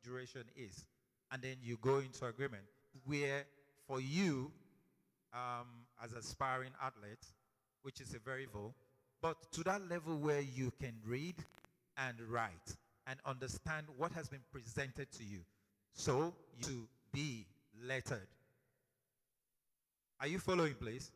duration is. And then you go into agreement where for you, as aspiring athletes, which is a very level, but to that level where you can read and write and understand what has been presented to you. So you to be lettered. Are you following, please?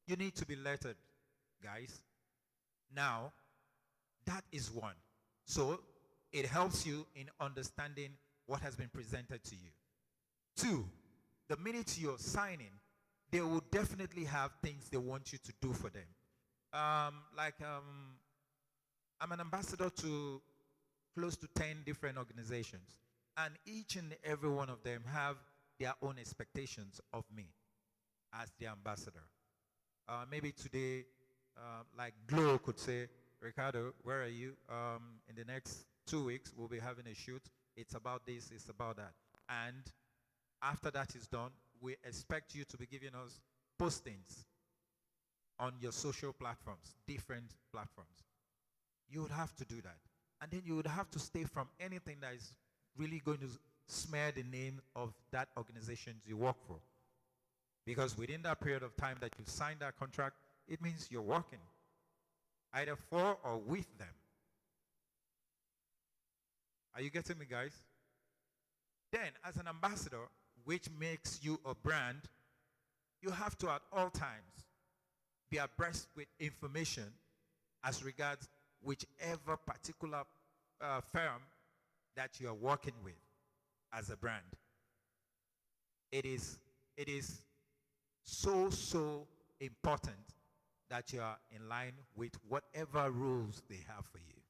You need to be lettered, guys. Now, that is one. So it helps you in understanding what has been presented to you. Two, the minute you're signing, they will definitely have things they want you to do for them. I'm an ambassador to close to 10 different organizations, and each and every one of them have their own expectations of me as the ambassador. Maybe today, like Glow could say, Ricardo, where are you? In the next 2 weeks, we'll be having a shoot. It's about this, it's about that. And after that is done, we expect you to be giving us postings on your social platforms, different platforms. You would have to do that. And then you would have to stay from anything that is really going to smear the name of that organization you work for. Because within that period of time that you signed that contract, it means you're working either for or with them. Are you getting me, guys? Then, as an ambassador, which makes you a brand, you have to at all times be abreast with information as regards whichever particular firm that you are working with as a brand. It is so important that you are in line with whatever rules they have for you.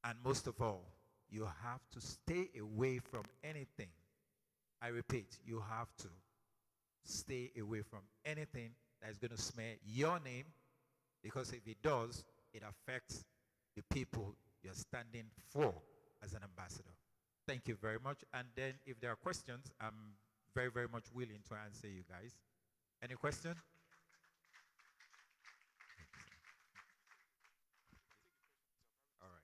And most of all, you have to stay away from anything. I repeat, you have to stay away from anything that is going to smear your name, because if it does, it affects the people you're standing for as an ambassador. Thank you very much. And then if there are questions, I'm very, very much willing to answer you guys. Any question? All right.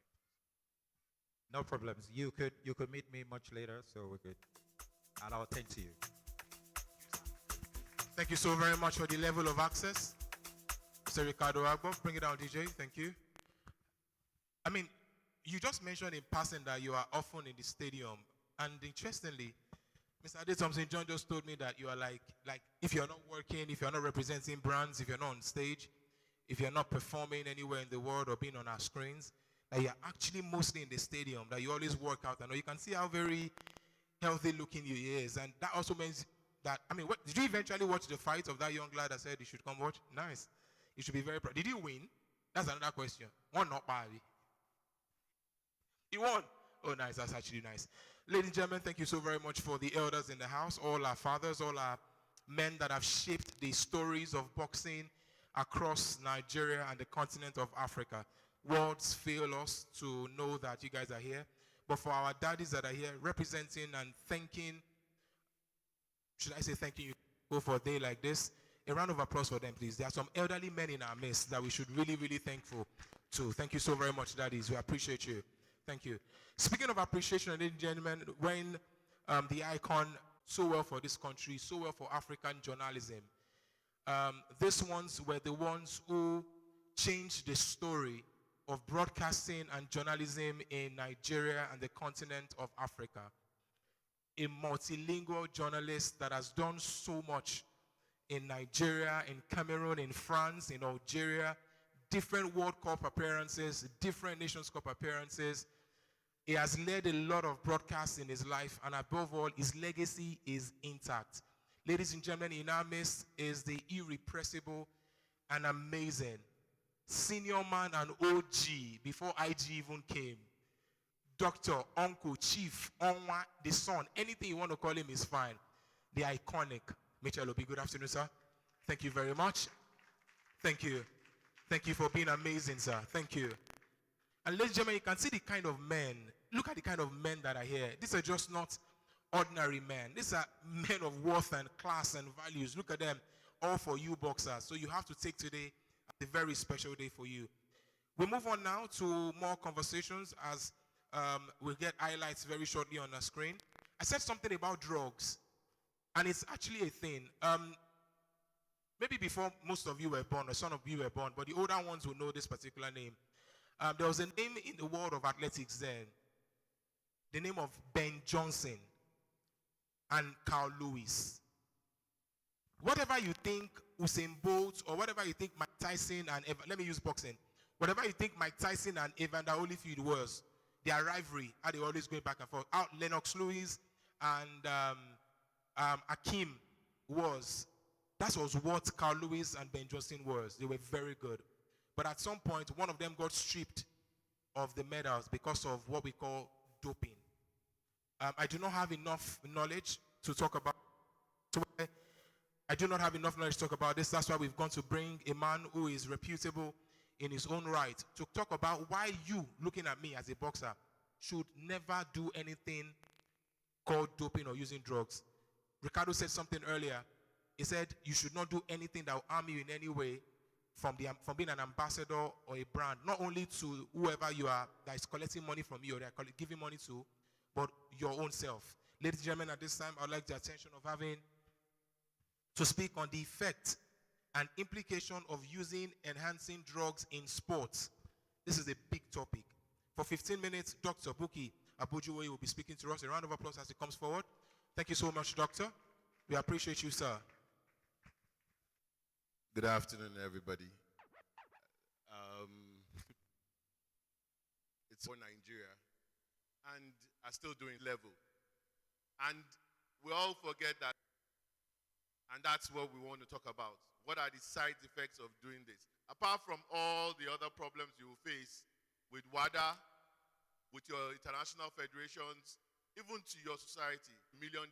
No problems. You could meet me much later, so we're good. And I'll attend to you. Thank you so very much for the level of access. Mr. Ricardo Agbo, bring it down, DJ. Thank you. I mean, you just mentioned in passing that you are often in the stadium. And interestingly, Mr. Ade Thompson John just told me that you are like if you're not working, if you're not representing brands, if you're not on stage, if you're not performing anywhere in the world or being on our screens, that you're actually mostly in the stadium, that you always work out. I know you can see how very healthy looking you is. And that also means that, I mean, did you eventually watch the fight of that young lad that said you should come watch? Nice. You should be very proud. Did he win? That's another question. One not Bobby. He won. Oh, nice. That's actually nice. Ladies and gentlemen, thank you so very much for the elders in the house, all our fathers, all our men that have shaped the stories of boxing across Nigeria and the continent of Africa. Words fail us to know that you guys are here. But for our daddies that are here, representing and thanking, should I say thanking you, go for a day like this, a round of applause for them, please. There are some elderly men in our midst that we should really, really thankful to. Thank you so very much, daddies. We appreciate you. Thank you. Speaking of appreciation, ladies and gentlemen, when the icon so well for this country, so well for African journalism, these ones were the ones who changed the story of broadcasting and journalism in Nigeria and the continent of Africa. A multilingual journalist that has done so much in Nigeria, in Cameroon, in France, in Algeria, different World Cup appearances, different Nations Cup appearances. He has led a lot of broadcasts in his life, and above all, his legacy is intact. Ladies and gentlemen, in our midst is the irrepressible and amazing senior man and OG before IG even came. Doctor, uncle, chief, onwa, the son, anything you want to call him is fine. The iconic Mitchell Obi. Good afternoon, sir. Thank you very much. Thank you. Thank you for being amazing, sir. Thank you. And ladies and gentlemen, you can see the kind of men. Look at the kind of men that are here. These are just not ordinary men. These are men of worth and class and values. Look at them, all for you boxers. So you have to take today as a very special day for you. We move on now to more conversations as We'll get highlights very shortly on the screen. I said something about drugs, and it's actually a thing. Maybe before most of you were born, or some of you were born, but the older ones will know this particular name. There was a name in the world of athletics then, the name of Ben Johnson and Carl Lewis. Whatever you think Usain Bolt, or whatever you think Mike Tyson and let me use boxing. Whatever you think Mike Tyson and Evander Holyfield was, their rivalry, how they always going back and forth. Out Lennox Lewis and Akeem was. That was what Carl Lewis and Ben Johnson was. They were very good. But at some point, one of them got stripped of the medals because of what we call doping. I do not have enough knowledge to talk about. I do not have enough knowledge to talk about this. That's why we've gone to bring a man who is reputable in his own right to talk about why you, looking at me as a boxer, should never do anything called doping or using drugs. Ricardo said something earlier. He said you should not do anything that will harm you in any way from being an ambassador or a brand, not only to whoever you are that is collecting money from you or they're giving money to, but your own self. Ladies and gentlemen, at this time, I'd like the attention of having to speak on the effect and implication of using enhancing drugs in sports. This is a big topic. For 15 minutes, Dr. Buki Abujuwe will be speaking to us. A round of applause as he comes forward. Thank you so much, Doctor. We appreciate you, sir. Good afternoon, everybody. It's for Nigeria, and are still doing level. And we all forget that, and that's what we want to talk about. What are the side effects of doing this? Apart from all the other problems you will face with WADA, with your international federations, even to your society, $1 million,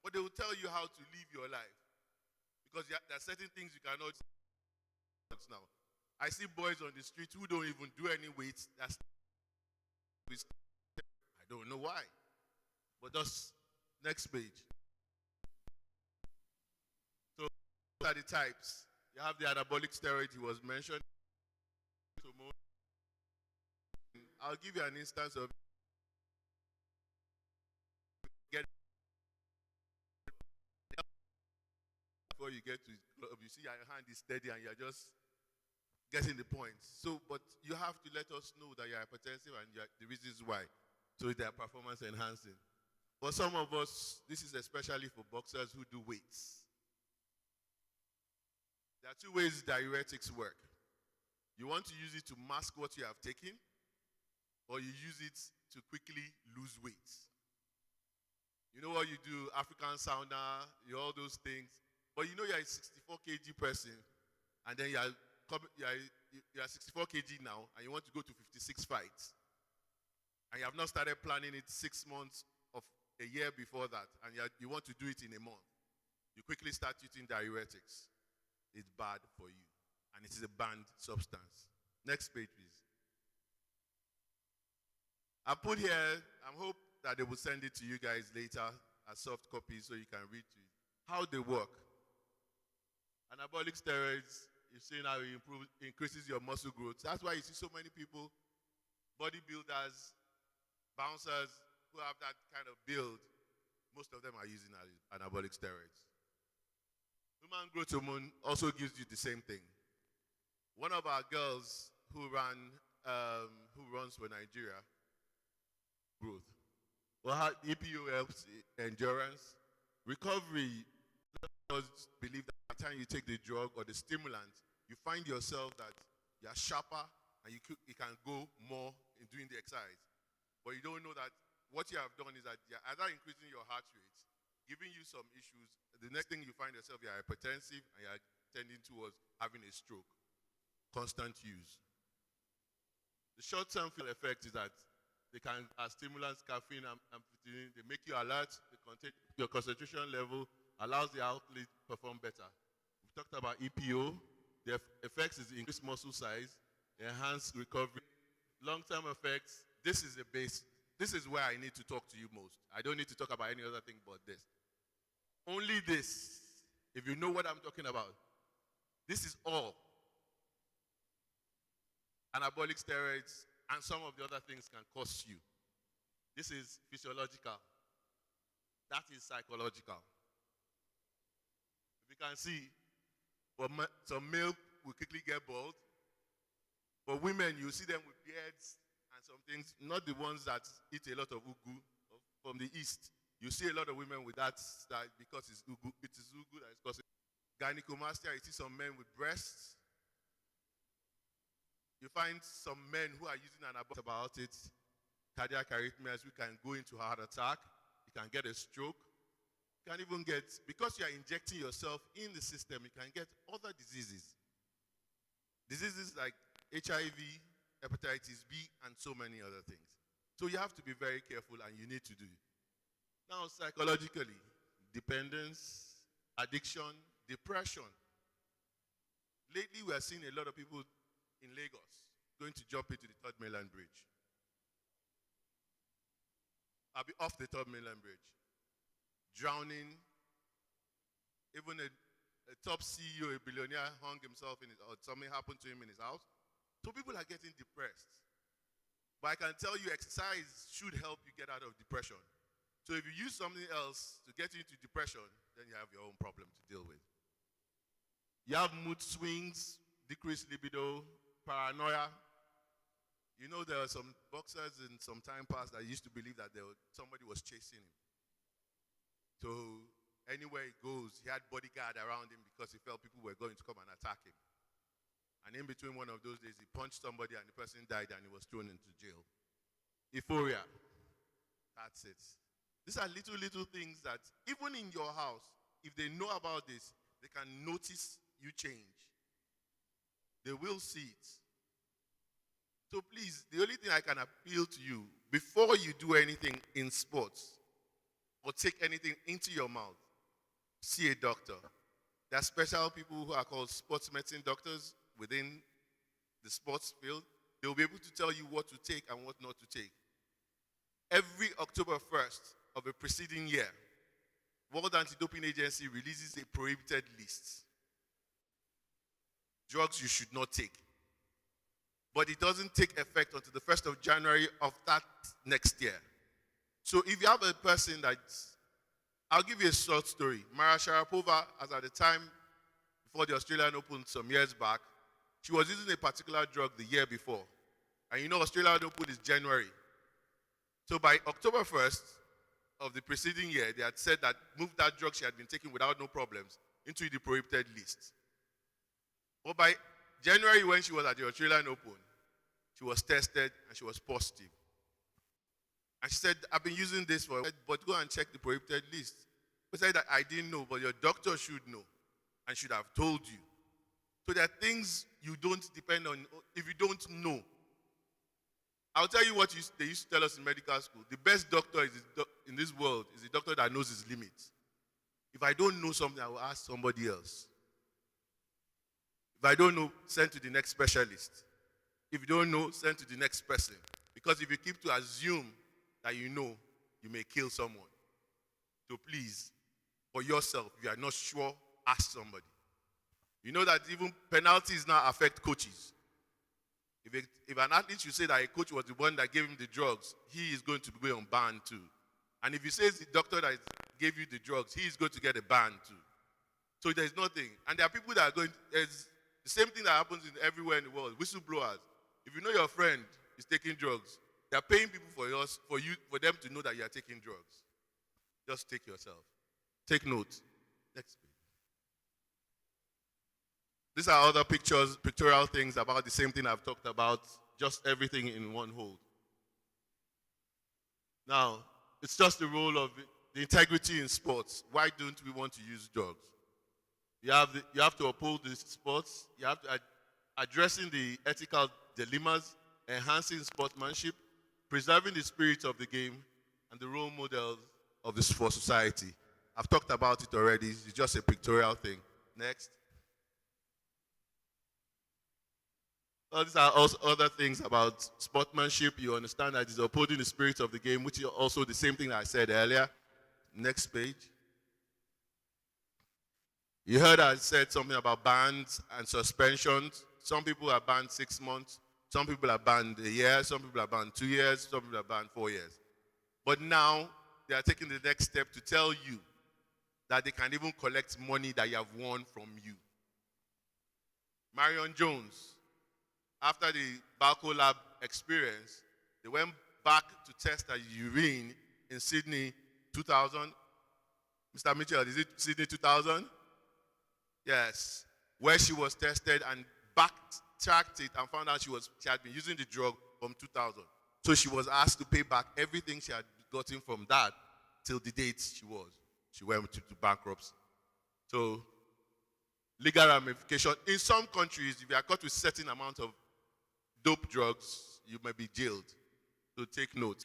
but they will tell you how to live your life. Because there are certain things you cannot do now. I see boys on the street who don't even do any weights. I don't know why. But just next page. So those are the types. You have the anabolic steroid he was mentioned. I'll give you an instance of before you get to his club, you see your hand is steady and you're just getting the points. So, but you have to let us know that you're hypertensive and the reasons why. So they are performance enhancing. For some of us, this is especially for boxers who do weights. There are two ways diuretics work. You want to use it to mask what you have taken, or you use it to quickly lose weight. You know what you do, African sauna, all those things. But you know you're a 64 kg person, and then you're 64 kg now, and you want to go to 56 fights. And you have not started planning it 6 months of a year before that, and you want to do it in a month. You quickly start using diuretics. It's bad for you, and it is a banned substance. Next page, please. I put here, I hope that they will send it to you guys later as soft copies so you can read it. How they work. Anabolic steroids, you've seen how it increases your muscle growth. That's why you see so many people, bodybuilders, bouncers, who have that kind of build. Most of them are using anabolic steroids. Human growth hormone also gives you the same thing. One of our girls who runs for Nigeria, growth. Well, how EPO helps endurance. Recovery does believe that by the time you take the drug or the stimulant, you find yourself that you're sharper and you can go more in doing the exercise. But you don't know that what you have done is that you're either increasing your heart rate, giving you some issues. The next thing you find yourself, you're hypertensive and you're tending towards having a stroke. Constant use. The short-term effect is that they can, as stimulants, caffeine, amphetamine, they make you alert, your concentration level, allows the athlete to perform better. We've talked about EPO. The effects is increased muscle size, enhanced recovery. Long-term effects, this is the base. This is where I need to talk to you most. I don't need to talk about any other thing but this. Only this, if you know what I'm talking about. This is all. Anabolic steroids and some of the other things can cost you. This is physiological. That is psychological. If you can see, some male will quickly get bald. For women, you see them with beards and some things, not the ones that eat a lot of ugu from the east. You see a lot of women with that style because it's ugu. It is ugu that is causing gynecomastia. You see some men with breasts. You find some men who are using an about it, cardiac arrhythmias. We can go into heart attack. You can get a stroke. You can even get, because you are injecting yourself in the system, you can get other diseases. Diseases like HIV, hepatitis B, and so many other things. So you have to be very careful, and you need to do it. Now, psychologically, dependence, addiction, depression. Lately, we are seeing a lot of people in Lagos going to jump into the Third Mainland Bridge. I'll be off the Third Mainland Bridge. Drowning. Even a top CEO, a billionaire, hung himself or something happened to him in his house. So people are getting depressed. But I can tell you, exercise should help you get out of depression. So if you use something else to get you into depression, then you have your own problem to deal with. You have mood swings, decreased libido, paranoia. You know, there are some boxers in some time past that used to believe that somebody was chasing him. So anywhere he goes, he had bodyguard around him because he felt people were going to come and attack him. And in between one of those days, he punched somebody and the person died and he was thrown into jail. Euphoria. That's it. These are little things that even in your house, if they know about this, they can notice you change. They will see it. So please, the only thing I can appeal to you, before you do anything in sports or take anything into your mouth, see a doctor. There are special people who are called sports medicine doctors within the sports field. They will be able to tell you what to take and what not to take. Every October 1st of a preceding year, World Anti-Doping Agency releases a prohibited list. Drugs you should not take. But it doesn't take effect until the 1st of January of that next year. So if you have a person I'll give you a short story. Mara Sharapova, as at the time before the Australian Open some years back, she was using a particular drug the year before. And you know Australian Open is January. So by October 1st of the preceding year, they had said that move that drug she had been taking without no problems into the prohibited list. But by January, when she was at the Australian Open, she was tested and she was positive. And she said, I've been using this but go and check the prohibited list. She said that I didn't know, but your doctor should know and should have told you. So there are things you don't depend on if you don't know. I'll tell you what they used to tell us in medical school. The best doctor in this world is the doctor that knows his limits. If I don't know something, I will ask somebody else. If I don't know, send to the next specialist. If you don't know, send to the next person. Because if you keep to assume that you know, you may kill someone. So please, for yourself, if you are not sure, ask somebody. You know that even penalties now affect coaches. If an athlete should say that a coach was the one that gave him the drugs, he is going to be on ban too. And if he says the doctor that gave you the drugs, he is going to get a ban too. So there's nothing. And there are people that are going, there's the same thing that happens everywhere in the world. Whistleblowers. If you know your friend is taking drugs, they are paying people for them to know that you are taking drugs. Just take yourself. Take note. Next page. These are other pictorial things about the same thing I've talked about, just everything in one hold. Now, it's just the role of the integrity in sports. Why don't we want to use drugs? You have to uphold the sports. You have to addressing the ethical dilemmas, enhancing sportsmanship, preserving the spirit of the game, and the role models of the sports society. I've talked about it already. It's just a pictorial thing. Next. Well, these are also other things about sportsmanship. You understand that it's upholding the spirit of the game, which is also the same thing that I said earlier. Next page. You heard I said something about bans and suspensions. Some people are banned 6 months. Some people are banned a year. Some people are banned 2 years. Some people are banned 4 years. But now they are taking the next step to tell you that they can even collect money that you have won from you. Marion Jones, after the Balco Lab experience, they went back to test her urine in Sydney 2000. Mr. Mitchell, is it Sydney 2000? Yes. Where she was tested and backtracked it and found out she had been using the drug from 2000. So she was asked to pay back everything she had gotten from that till the date she went to bankruptcy. So legal ramification. In some countries, if you are caught with certain amount of dope drugs, you may be jailed. So take note.